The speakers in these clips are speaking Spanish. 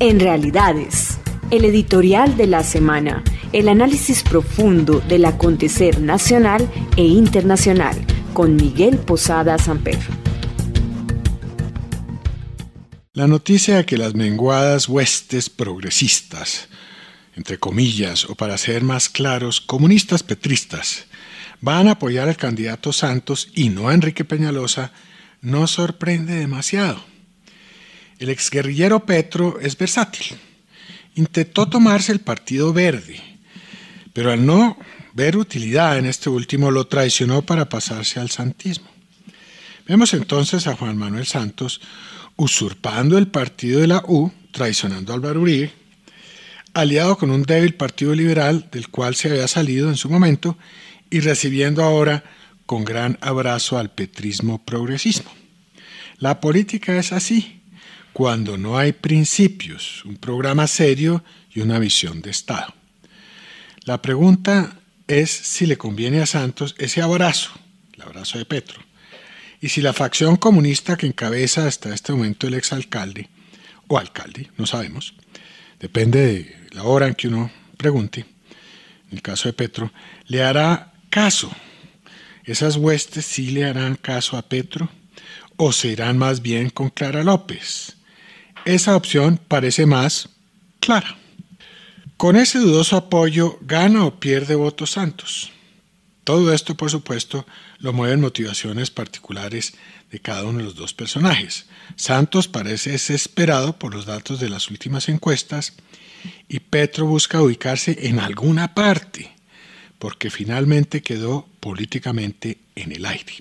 En Realidades, el editorial de la semana, el análisis profundo del acontecer nacional e internacional, con Miguel Posada Samper. La noticia de que las menguadas huestes progresistas, entre comillas, o para ser más claros, comunistas petristas, van a apoyar al candidato Santos y no a Enrique Peñalosa, no sorprende demasiado. El exguerrillero Petro es versátil. Intentó tomarse el Partido Verde, pero al no ver utilidad en este último lo traicionó para pasarse al santismo. Vemos entonces a Juan Manuel Santos usurpando el partido de la U, traicionando a Álvaro Uribe, aliado con un débil Partido Liberal del cual se había salido en su momento y recibiendo ahora con gran abrazo al petrismo progresismo. La política es así, cuando no hay principios, un programa serio y una visión de Estado. La pregunta es si le conviene a Santos ese abrazo, el abrazo de Petro, y si la facción comunista que encabeza hasta este momento el exalcalde, o alcalde, no sabemos, depende de la hora en que uno pregunte, en el caso de Petro, le hará caso. ¿Esas huestes sí le harán caso a Petro o se irán más bien con Clara López? Esa opción parece más clara. Con ese dudoso apoyo, ¿gana o pierde votos Santos? Todo esto, por supuesto, lo mueven motivaciones particulares de cada uno de los dos personajes. Santos parece desesperado por los datos de las últimas encuestas y Petro busca ubicarse en alguna parte, porque finalmente quedó políticamente en el aire.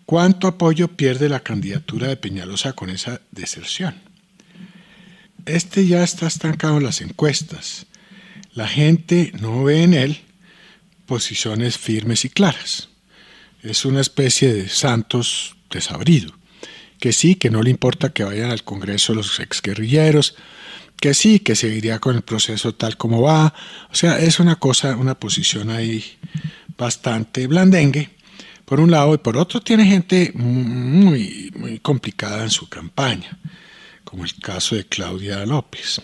¿Cuánto apoyo pierde la candidatura de Peñalosa con esa deserción? Este ya está estancado en las encuestas. La gente no ve en él posiciones firmes y claras. Es una especie de Santos desabrido, que sí, que no le importa que vayan al Congreso los exguerrilleros, que sí, que seguiría con el proceso tal como va. O sea, es una posición ahí bastante blandengue, por un lado, y por otro tiene gente muy, muy complicada en su campaña, como el caso de Claudia López.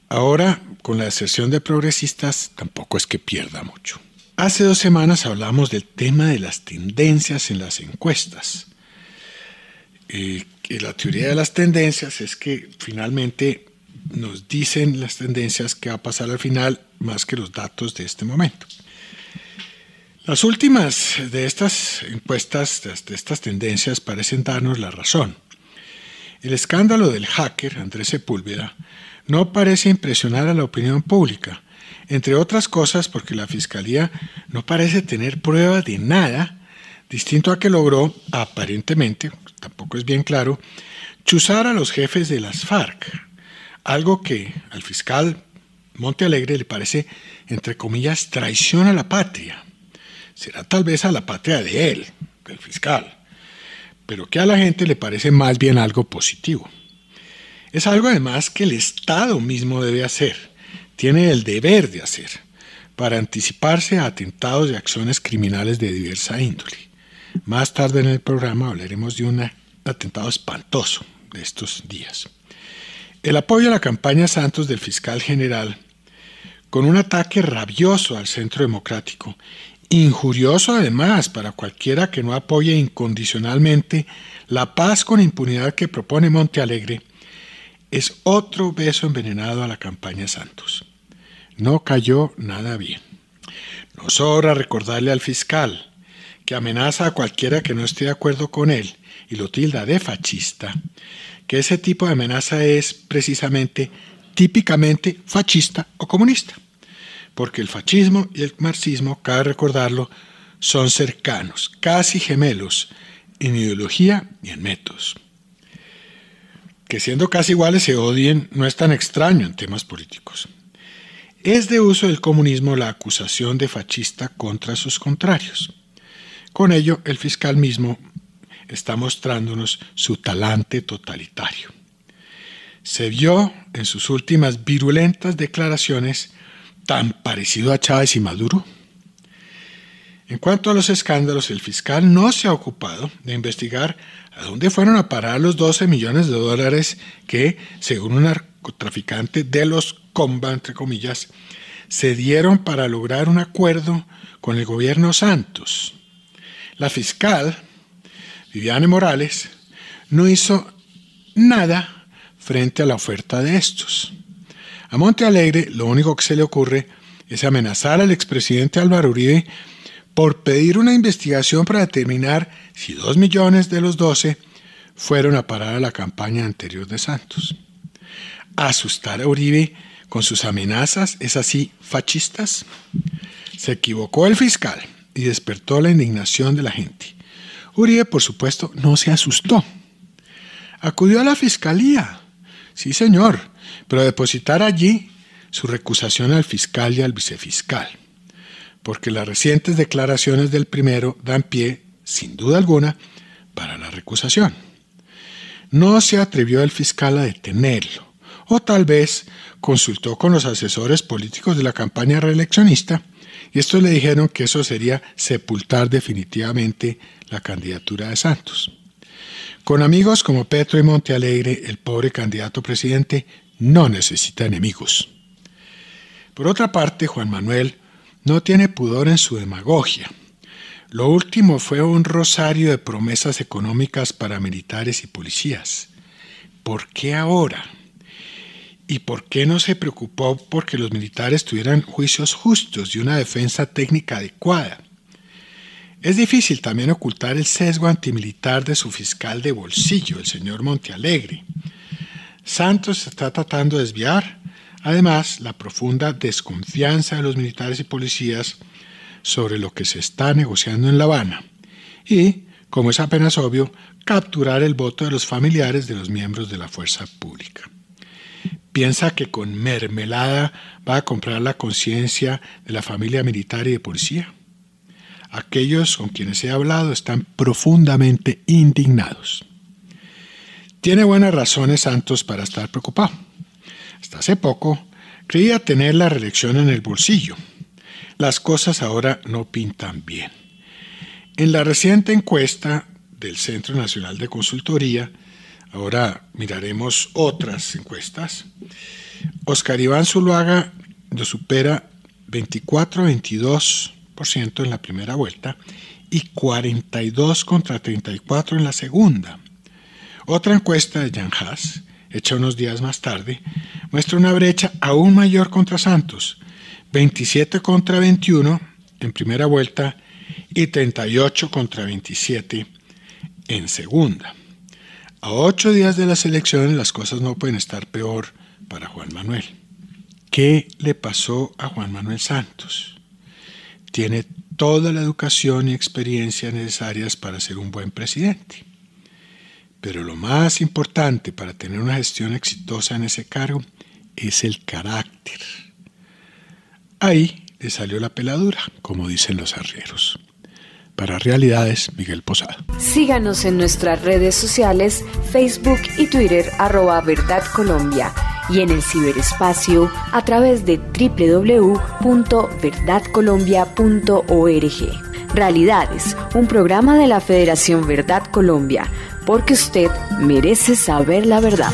Ahora, con la deserción de progresistas, tampoco es que pierda mucho. Hace 2 semanas hablamos del tema de las tendencias en las encuestas. La teoría de las tendencias es que finalmente nos dicen las tendencias que va a pasar al final más que los datos de este momento. Las últimas de estas encuestas, de estas tendencias, parecen darnos la razón. El escándalo del hacker Andrés Sepúlveda no parece impresionar a la opinión pública, entre otras cosas porque la Fiscalía no parece tener pruebas de nada, distinto a que logró, aparentemente, tampoco es bien claro, chuzar a los jefes de las FARC, algo que al fiscal Montealegre le parece, entre comillas, traición a la patria. Será tal vez a la patria de él, del fiscal, pero que a la gente le parece más bien algo positivo. Es algo además que el Estado mismo debe hacer, tiene el deber de hacer, para anticiparse a atentados y acciones criminales de diversa índole. Más tarde en el programa hablaremos de un atentado espantoso de estos días. El apoyo a la campaña Santos del fiscal general, con un ataque rabioso al Centro Democrático, injurioso además para cualquiera que no apoye incondicionalmente la paz con impunidad que propone Montealegre, es otro beso envenenado a la campaña Santos. No cayó nada bien. No sobra recordarle al fiscal, que amenaza a cualquiera que no esté de acuerdo con él y lo tilda de fascista, que ese tipo de amenaza es precisamente, típicamente fascista o comunista, porque el fascismo y el marxismo, cabe recordarlo, son cercanos, casi gemelos, en ideología y en métodos. Que siendo casi iguales se odien no es tan extraño en temas políticos. Es de uso del comunismo la acusación de fascista contra sus contrarios. Con ello, el fiscal mismo está mostrándonos su talante totalitario. Se vio en sus últimas virulentas declaraciones tan parecido a Chávez y Maduro. En cuanto a los escándalos, el fiscal no se ha ocupado de investigar a dónde fueron a parar los $12 millones que, según una narcotraficante de los Comba, entre comillas, se dieron para lograr un acuerdo con el gobierno Santos. La fiscal, Viviane Morales, no hizo nada frente a la oferta de estos. A Montealegre lo único que se le ocurre es amenazar al expresidente Álvaro Uribe por pedir una investigación para determinar si 2 millones de los 12 fueron a parar a la campaña anterior de Santos. Asustar a Uribe con sus amenazas es así fascistas. Se equivocó el fiscal y despertó la indignación de la gente. Uribe, por supuesto, no se asustó. Acudió a la fiscalía, sí señor, pero a depositar allí su recusación al fiscal y al vicefiscal, porque las recientes declaraciones del primero dan pie, sin duda alguna, para la recusación. No se atrevió el fiscal a detenerlo, o tal vez consultó con los asesores políticos de la campaña reeleccionista, y estos le dijeron que eso sería sepultar definitivamente la candidatura de Santos. Con amigos como Petro y Montealegre, el pobre candidato presidente no necesita enemigos. Por otra parte, Juan Manuel no tiene pudor en su demagogia. Lo último fue un rosario de promesas económicas para militares y policías. ¿Por qué ahora? ¿Y por qué no se preocupó porque los militares tuvieran juicios justos y una defensa técnica adecuada? Es difícil también ocultar el sesgo antimilitar de su fiscal de bolsillo, el señor Montealegre. Santos está tratando de desviar, además, la profunda desconfianza de los militares y policías sobre lo que se está negociando en La Habana y, como es apenas obvio, capturar el voto de los familiares de los miembros de la fuerza pública. ¿Piensa que con mermelada va a comprar la conciencia de la familia militar y de policía? Aquellos con quienes he hablado están profundamente indignados. Tiene buenas razones Santos para estar preocupado. Hasta hace poco creía tener la reelección en el bolsillo. Las cosas ahora no pintan bien. En la reciente encuesta del Centro Nacional de Consultoría, ahora miraremos otras encuestas, Óscar Iván Zuluaga lo supera 24-22% en la primera vuelta y 42 contra 34 en la segunda. Otra encuesta de Jan Haas, hecha unos días más tarde, muestra una brecha aún mayor contra Santos, 27 contra 21 en primera vuelta y 38 contra 27 en segunda. A 8 días de las elecciones las cosas no pueden estar peor para Juan Manuel. ¿Qué le pasó a Juan Manuel Santos? Tiene toda la educación y experiencia necesarias para ser un buen presidente. Pero lo más importante para tener una gestión exitosa en ese cargo es el carácter. Ahí le salió la peladura, como dicen los arrieros. Para Realidades, Miguel Posada. Síganos en nuestras redes sociales, Facebook y Twitter, @verdadcolombia, y en el ciberespacio a través de www.verdadcolombia.org. Realidades, un programa de la Federación Verdad Colombia, porque usted merece saber la verdad.